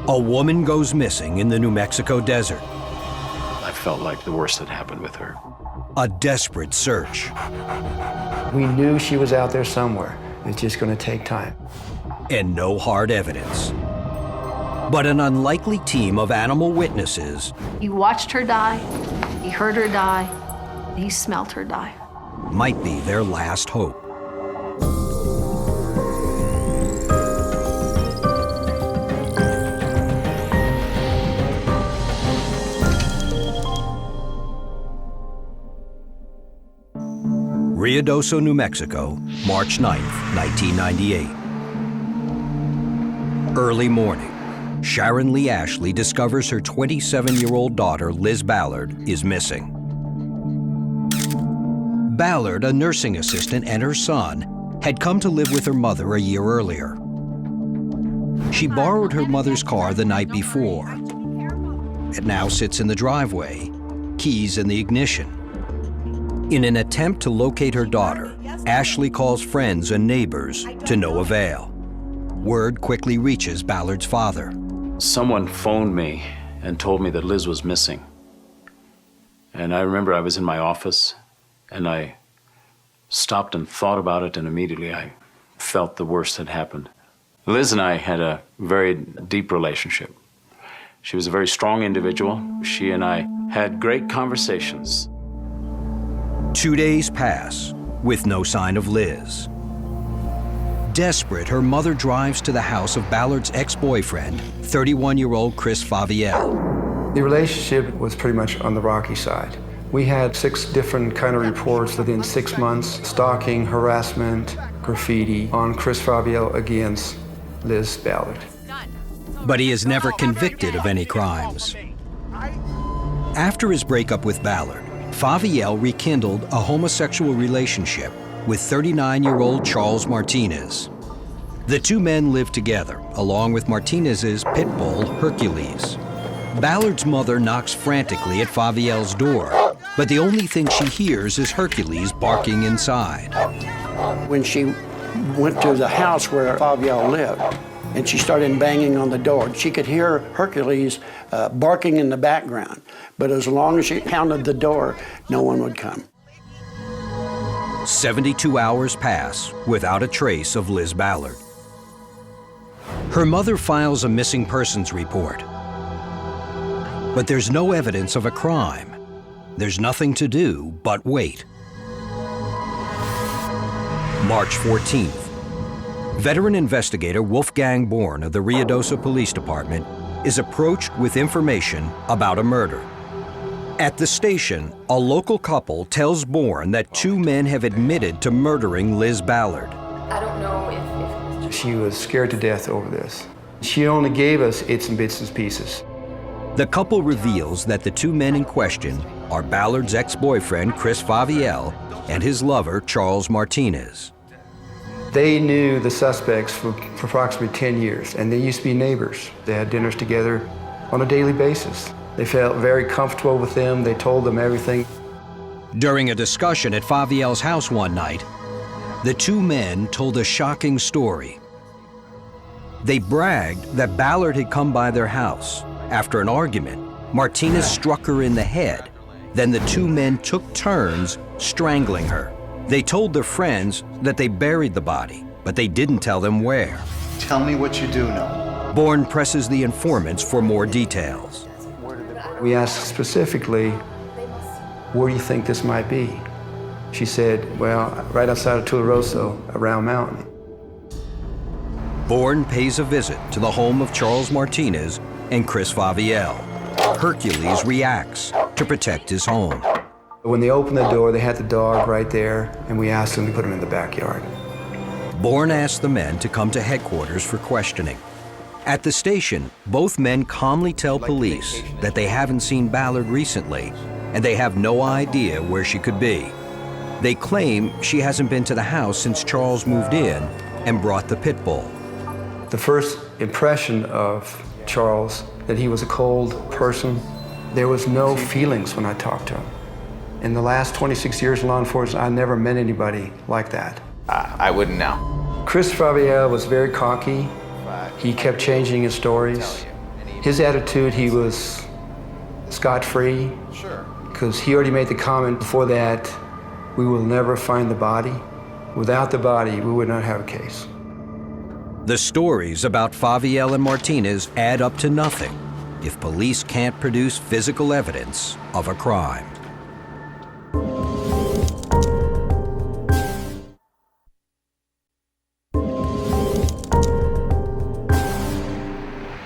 A woman goes missing in the New Mexico desert. I felt like the worst had happened with her. A desperate search. We knew she was out there somewhere. It's just going to take time. And no hard evidence. But an unlikely team of animal witnesses. He watched her die, he heard her die, he smelt her die. Might be their last hope. Ruidoso, New Mexico, March 9th, 1998. Early morning, Sharon Lee Ashley discovers her 27-year-old daughter, Liz Ballard, is missing. Ballard, a nursing assistant, and her son had come to live with her mother a year earlier. She borrowed her mother's car the night before. It now sits in the driveway, keys in the ignition. In an attempt to locate her daughter, Ashley calls friends and neighbors to no avail. Word quickly reaches Ballard's father. Someone phoned me and told me that Liz was missing. And I remember I was in my office and I stopped and thought about it, and immediately I felt the worst had happened. Liz and I had a very deep relationship. She was a very strong individual. She and I had great conversations. 2 days pass with no sign of Liz. Desperate, her mother drives to the house of Ballard's ex-boyfriend, 31-year-old Chris Faviel. The relationship was pretty much on the rocky side. We had 6 different kind of reports within 6 months: stalking, harassment, graffiti on Chris Faviel against Liz Ballard. But he is never convicted of any crimes. After his breakup with Ballard, Faviel rekindled a homosexual relationship with 39-year-old Charles Martinez. The two men lived together, along with Martinez's pit bull, Hercules. Ballard's mother knocks frantically at Faviel's door, but the only thing she hears is Hercules barking inside. When she went to the house where Faviel lived, and she started banging on the door, she could hear Hercules barking in the background. But as long as she pounded the door, no one would come. 72 hours pass without a trace of Liz Ballard. Her mother files a missing persons report. But there's no evidence of a crime. There's nothing to do but wait. March 14th. Veteran investigator Wolfgang Born of the Ruidoso Police Department is approached with information about a murder. At the station, a local couple tells Born that 2 men have admitted to murdering Liz Ballard. I don't know if... She was scared to death over this. She only gave us its and bits and pieces. The couple reveals that the 2 men in question are Ballard's ex-boyfriend, Chris Faviel, and his lover, Charles Martinez. They knew the suspects for approximately 10 years, and they used to be neighbors. They had dinners together on a daily basis. They felt very comfortable with them. They told them everything. During a discussion at Faviel's house one night, the 2 men told a shocking story. They bragged that Ballard had come by their house. After an argument, Martinez struck her in the head. Then the 2 men took turns strangling her. They told their friends that they buried the body, but they didn't tell them where. Tell me what you do know. Born presses the informants for more details. We asked specifically, where do you think this might be? She said, well, right outside of Tularosa, a round mountain. Born pays a visit to the home of Charles Martinez and Chris Faviel. Hercules reacts to protect his home. When they opened the door, they had the dog right there, and we asked them to put him in the backyard. Born asked the men to come to headquarters for questioning. At the station, both men calmly tell police that they haven't seen Ballard recently, and they have no idea where she could be. They claim she hasn't been to the house since Charles moved in and brought the pit bull. The first impression of Charles, that he was a cold person, there was no feelings when I talked to him. In the last 26 years in law enforcement, I never met anybody like that. I wouldn't know. Chris Faviel was very cocky. He kept changing his stories. His attitude, he was scot-free. Sure. Because he already made the comment before that, we will never find the body. Without the body, we would not have a case. The stories about Faviel and Martinez add up to nothing if police can't produce physical evidence of a crime.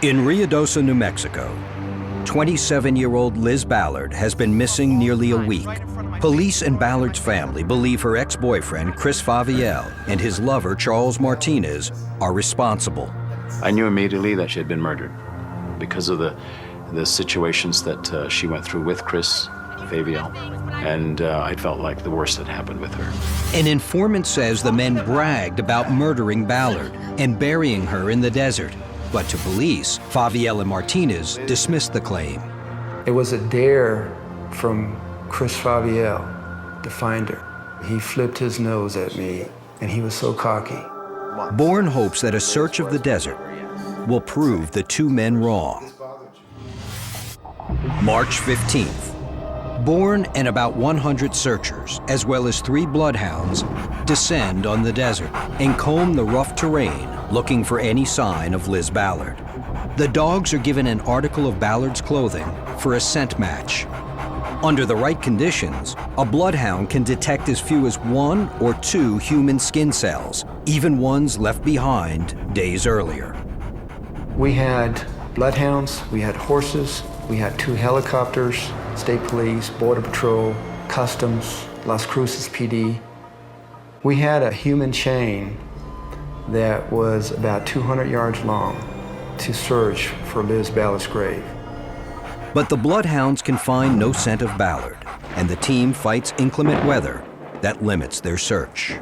In Ruidoso, New Mexico, 27-year-old Liz Ballard has been missing nearly a week. Police and Ballard's family believe her ex-boyfriend, Chris Faviel, and his lover, Charles Martinez, are responsible. I knew immediately that she had been murdered because of the situations that she went through with Chris Faviel, and I felt like the worst had happened with her. An informant says the men bragged about murdering Ballard and burying her in the desert. But to police, Faviel and Martinez dismissed the claim. It was a dare from Chris Faviel to find her. He flipped his nose at me, and he was so cocky. Bourne hopes that a search of the desert will prove the two men wrong. March 15th. Bourne and about 100 searchers, as well as 3 bloodhounds, descend on the desert and comb the rough terrain looking for any sign of Liz Ballard. The dogs are given an article of Ballard's clothing for a scent match. Under the right conditions, a bloodhound can detect as few as 1 or 2 human skin cells, even ones left behind days earlier. We had bloodhounds, we had horses, we had 2 helicopters, state police, border patrol, customs, Las Cruces PD. We had a human chain that was about 200 yards long to search for Liz Ballard's grave. But the bloodhounds can find no scent of Ballard, and the team fights inclement weather that limits their search.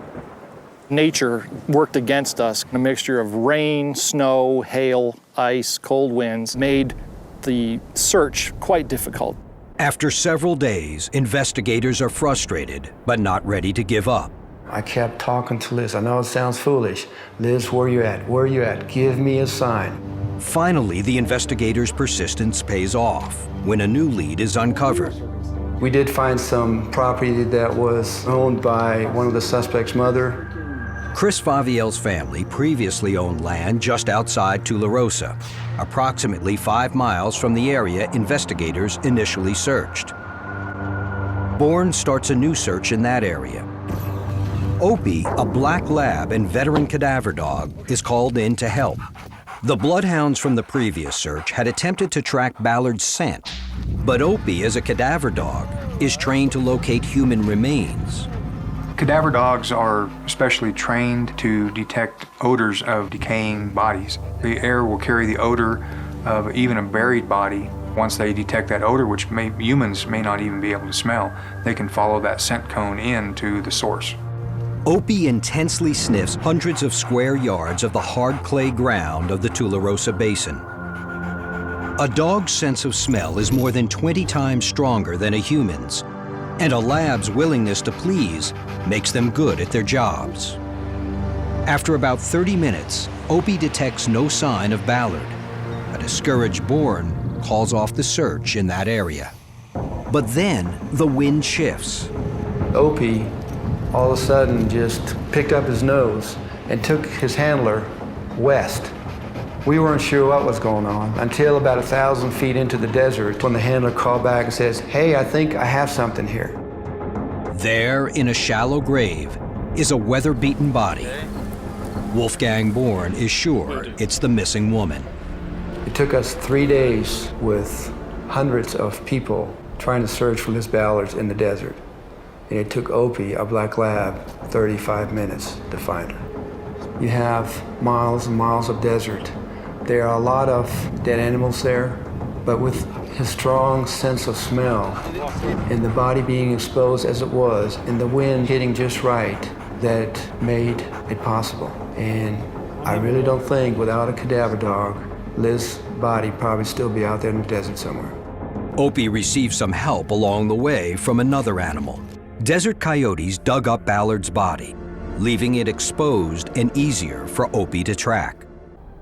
Nature worked against us. A mixture of rain, snow, hail, ice, cold winds made the search quite difficult. After several days, investigators are frustrated, but not ready to give up. I kept talking to Liz. I know it sounds foolish. Liz, where you at? Where you at? Give me a sign. Finally, the investigators' persistence pays off when a new lead is uncovered. We did find some property that was owned by one of the suspect's mother. Chris Faviel's family previously owned land just outside Tularosa, approximately 5 miles from the area investigators initially searched. Bourne starts a new search in that area. Opie, a black lab and veteran cadaver dog, is called in to help. The bloodhounds from the previous search had attempted to track Ballard's scent, but Opie, as a cadaver dog, is trained to locate human remains. Cadaver dogs are specially trained to detect odors of decaying bodies. The air will carry the odor of even a buried body. Once they detect that odor, which humans may not even be able to smell, they can follow that scent cone in to the source. Opie intensely sniffs hundreds of square yards of the hard clay ground of the Tularosa Basin. A dog's sense of smell is more than 20 times stronger than a human's, and a lab's willingness to please makes them good at their jobs. After about 30 minutes, Opie detects no sign of Ballard. A discouraged Bourne calls off the search in that area. But then the wind shifts. Opie all of a sudden just picked up his nose and took his handler west. We weren't sure what was going on until about 1,000 feet into the desert when the handler called back and says, "Hey, I think I have something here." There, in a shallow grave, is a weather-beaten body. Wolfgang Bourne is sure it's the missing woman. It took us 3 days with hundreds of people trying to search for Liz Ballard in the desert. And it took Opie, a black lab, 35 minutes to find her. You have miles and miles of desert. There are a lot of dead animals there, but with his strong sense of smell and the body being exposed as it was and the wind hitting just right, that made it possible. And I really don't think without a cadaver dog, Liz's body probably still be out there in the desert somewhere. Opie received some help along the way from another animal. Desert coyotes dug up Ballard's body, leaving it exposed and easier for Opie to track.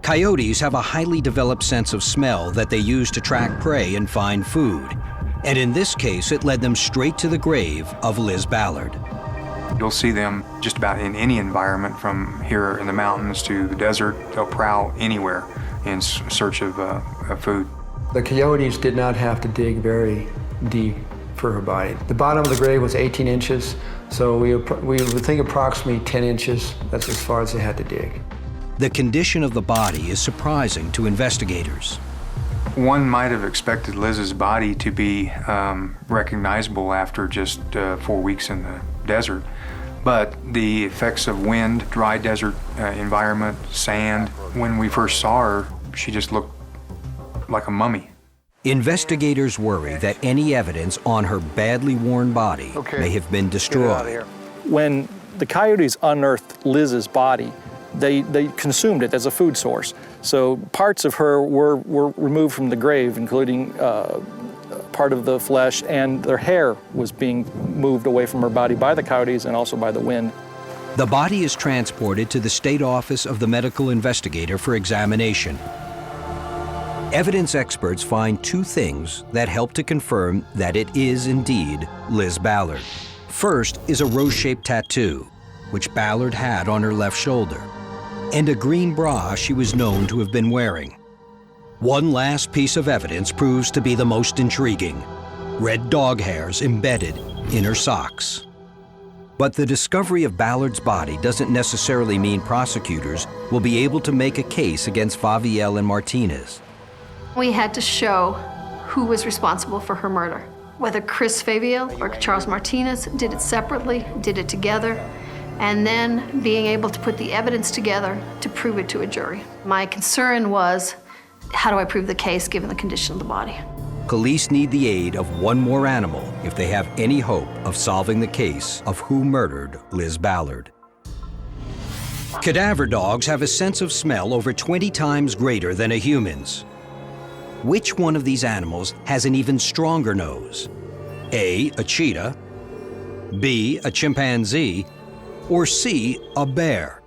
Coyotes have a highly developed sense of smell that they use to track prey and find food. And in this case, it led them straight to the grave of Liz Ballard. You'll see them just about in any environment, from here in the mountains to the desert. They'll prowl anywhere in search of food. The coyotes did not have to dig very deep for her body. The bottom of the grave was 18 inches, so we would think approximately 10 inches. That's as far as they had to dig. The condition of the body is surprising to investigators. One might have expected Liz's body to be recognizable after just 4 weeks in the desert, but the effects of wind, dry desert environment, sand, when we first saw her, she just looked like a mummy. Investigators worry that any evidence on her badly worn body may have been destroyed. When the coyotes unearthed Liz's body, they consumed it as a food source. So parts of her were removed from the grave, including part of the flesh, and their hair was being moved away from her body by the coyotes and also by the wind. The body is transported to the State Office of the Medical Investigator for examination. Evidence experts find two things that help to confirm that it is indeed Liz Ballard. First is a rose-shaped tattoo, which Ballard had on her left shoulder, and a green bra she was known to have been wearing. One last piece of evidence proves to be the most intriguing: red dog hairs embedded in her socks. But the discovery of Ballard's body doesn't necessarily mean prosecutors will be able to make a case against Faviel and Martinez. We had to show who was responsible for her murder. Whether Chris Faviel or Charles Martinez did it separately, did it together, and then being able to put the evidence together to prove it to a jury. My concern was, how do I prove the case given the condition of the body? Police need the aid of one more animal if they have any hope of solving the case of who murdered Liz Ballard. Cadaver dogs have a sense of smell over 20 times greater than a human's. Which one of these animals has an even stronger nose? A cheetah, B, a chimpanzee, or C, a bear?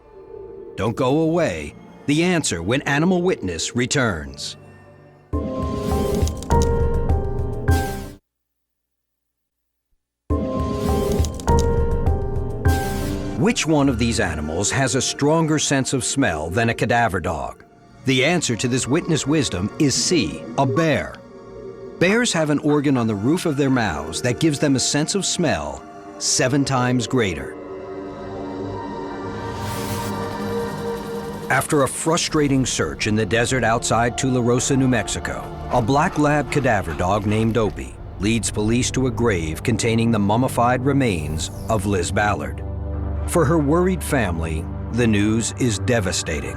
Don't go away. The answer when Animal Witness returns. Which one of these animals has a stronger sense of smell than a cadaver dog? The answer to this witness wisdom is C, a bear. Bears have an organ on the roof of their mouths that gives them a sense of smell 7 times greater. After a frustrating search in the desert outside Tularosa, New Mexico, a black lab cadaver dog named Opie leads police to a grave containing the mummified remains of Liz Ballard. For her worried family, the news is devastating.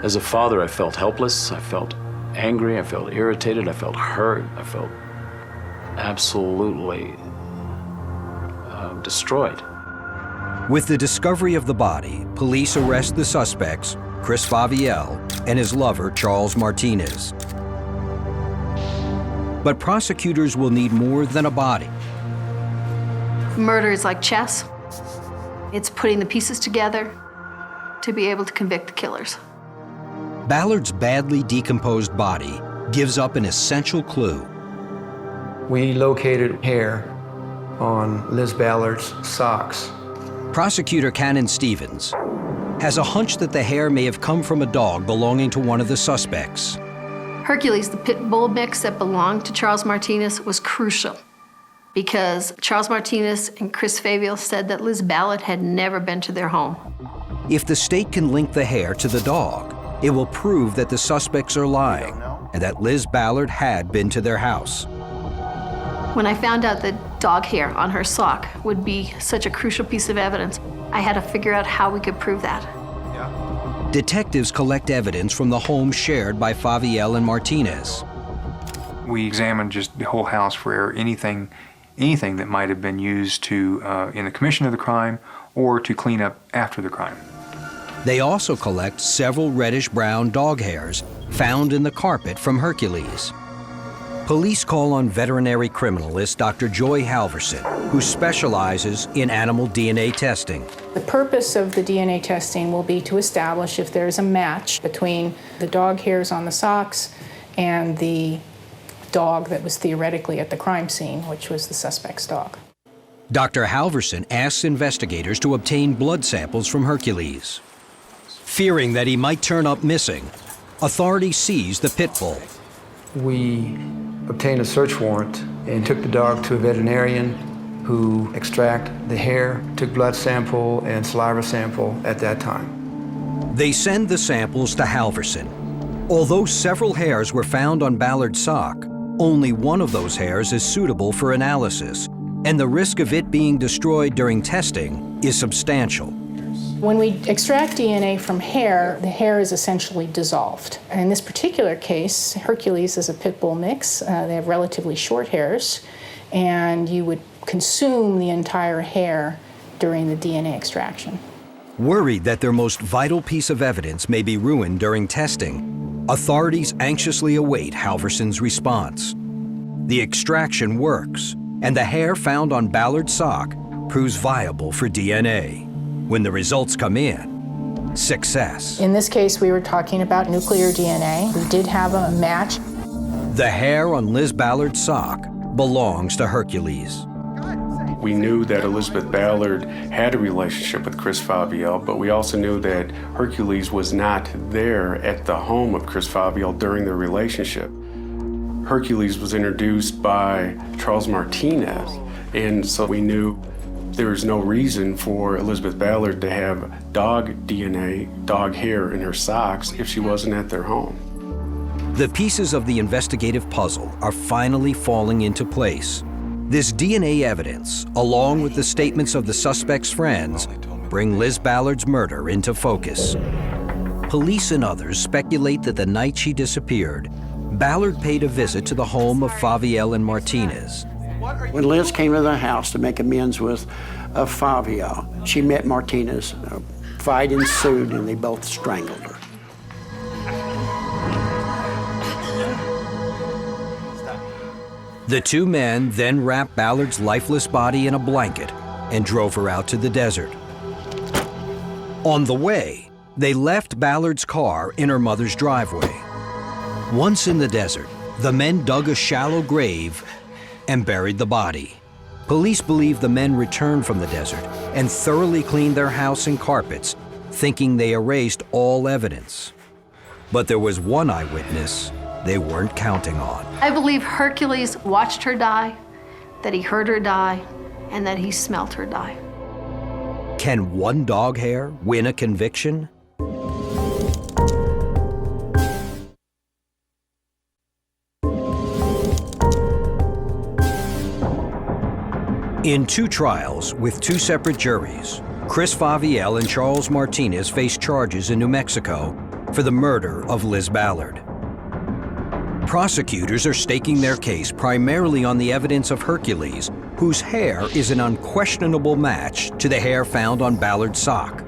As a father, I felt helpless, I felt angry, I felt irritated, I felt hurt, I felt absolutely destroyed. With the discovery of the body, police arrest the suspects, Chris Faviel and his lover, Charles Martinez. But prosecutors will need more than a body. Murder is like chess. It's putting the pieces together to be able to convict the killers. Ballard's badly decomposed body gives up an essential clue. We located hair on Liz Ballard's socks. Prosecutor Cannon Stevens has a hunch that the hair may have come from a dog belonging to one of the suspects. Hercules, the pit bull mix that belonged to Charles Martinez, was crucial because Charles Martinez and Chris Faviel said that Liz Ballard had never been to their home. If the state can link the hair to the dog, it will prove that the suspects are lying and that Liz Ballard had been to their house. When I found out that dog hair on her sock would be such a crucial piece of evidence, I had to figure out how we could prove that. Detectives collect evidence from the home shared by Faviel and Martinez. We examined just the whole house for anything that might have been used to in the commission of the crime or to clean up after the crime. They also collect several reddish-brown dog hairs found in the carpet from Hercules. Police call on veterinary criminalist Dr. Joy Halverson, who specializes in animal DNA testing. The purpose of the DNA testing will be to establish if there's a match between the dog hairs on the socks and the dog that was theoretically at the crime scene, which was the suspect's dog. Dr. Halverson asks investigators to obtain blood samples from Hercules. Fearing that he might turn up missing, authorities seized the pit bull. We obtained a search warrant and took the dog to a veterinarian who extracted the hair, took blood sample and saliva sample at that time. They send the samples to Halverson. Although several hairs were found on Ballard's sock, only one of those hairs is suitable for analysis, and the risk of it being destroyed during testing is substantial. When we extract DNA from hair, the hair is essentially dissolved. In this particular case, Hercules is a pit bull mix. They have relatively short hairs, and you would consume the entire hair during the DNA extraction. Worried that their most vital piece of evidence may be ruined during testing, authorities anxiously await Halverson's response. The extraction works, and the hair found on Ballard's sock proves viable for DNA. When the results come in, success. In this case, we were talking about nuclear DNA. We did have a match. The hair on Liz Ballard's sock belongs to Hercules. We knew that Elizabeth Ballard had a relationship with Chris Faviel, but we also knew that Hercules was not there at the home of Chris Faviel during their relationship. Hercules was introduced by Charles Martinez, and so we knew there was no reason for Elizabeth Ballard to have dog DNA, dog hair in her socks if she wasn't at their home. The pieces of the investigative puzzle are finally falling into place. This DNA evidence, along with the statements of the suspect's friends, bring Liz Ballard's murder into focus. Police and others speculate that the night she disappeared, Ballard paid a visit to the home of Faviel and Martinez. When Liz came to the house to make amends with Faviel, she met Martinez. A fight ensued, and they both strangled her. The two men then wrapped Ballard's lifeless body in a blanket and drove her out to the desert. On the way, they left Ballard's car in her mother's driveway. Once in the desert, the men dug a shallow grave and buried the body. Police believe the men returned from the desert and thoroughly cleaned their house and carpets, thinking they erased all evidence. But there was one eyewitness they weren't counting on. I believe Hercules watched her die, that he heard her die, and that he smelt her die. Can one dog hair win a conviction? In two trials with two separate juries, Chris Faviel and Charles Martinez faced charges in New Mexico for the murder of Liz Ballard. Prosecutors are staking their case primarily on the evidence of Hercules, whose hair is an unquestionable match to the hair found on Ballard's sock.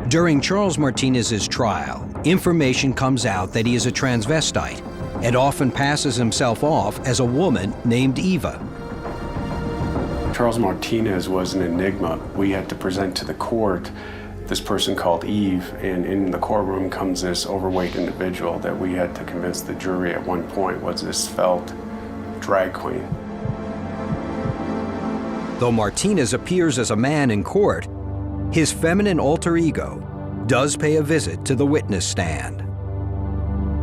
During Charles Martinez's trial, information comes out that he is a transvestite and often passes himself off as a woman named Eva. Charles Martinez was an enigma. We had to present to the court this person called Eve, and in the courtroom comes this overweight individual that we had to convince the jury at one point was this svelte drag queen. Though Martinez appears as a man in court, his feminine alter ego does pay a visit to the witness stand.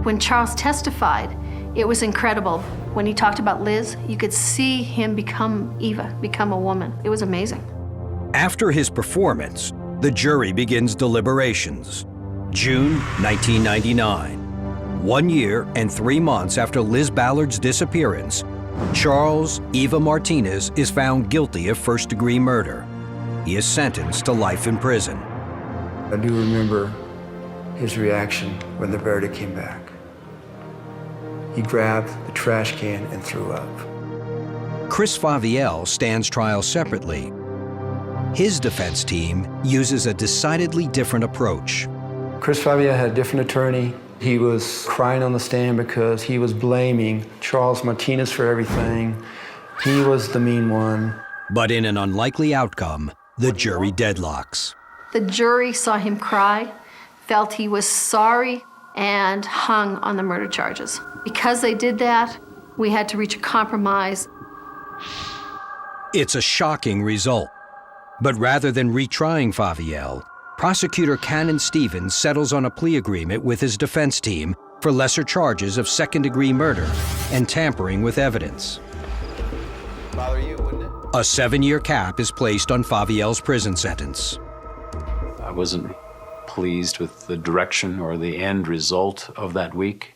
When Charles testified, it was incredible. When he talked about Liz, you could see him become Eva, become a woman. It was amazing. After his performance, the jury begins deliberations. June 1999. 1 year and 3 months after Liz Ballard's disappearance, Charles Eva Martinez is found guilty of first-degree murder. He is sentenced to life in prison. I do remember his reaction when the verdict came back. He grabbed the trash can and threw up. Chris Faviel stands trial separately. His defense team uses a decidedly different approach. Chris Faviel had a different attorney. He was crying on the stand because he was blaming Charles Martinez for everything. He was the mean one. But in an unlikely outcome, the jury deadlocks. The jury saw him cry, felt he was sorry, and hung on the murder charges. Because they did that, we had to reach a compromise. It's a shocking result. But rather than retrying Faviel, prosecutor Canon Stevens settles on a plea agreement with his defense team for lesser charges of second-degree murder and tampering with evidence. Bother you, wouldn't it? A 7-year cap is placed on Faviel's prison sentence. I wasn't pleased with the direction or the end result of that week,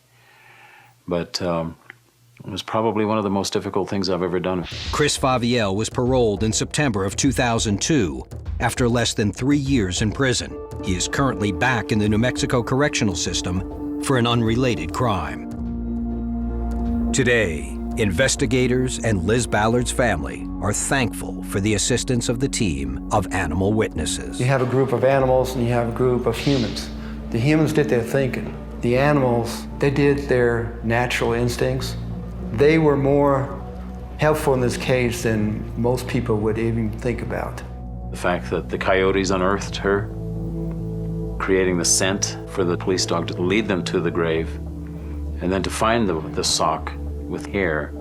but it was probably one of the most difficult things I've ever done. Chris Faviel was paroled in September of 2002 after less than 3 years in prison. He is currently back in the New Mexico correctional system for an unrelated crime. Today, investigators and Liz Ballard's family are thankful for the assistance of the team of animal witnesses. You have a group of animals and you have a group of humans. The humans did their thinking. The animals, they did their natural instincts. They were more helpful in this case than most people would even think about. The fact that the coyotes unearthed her, creating the scent for the police dog to lead them to the grave, and then to find the sock with hair,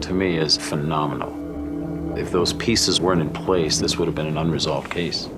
to me is phenomenal. If those pieces weren't in place, this would have been an unresolved case.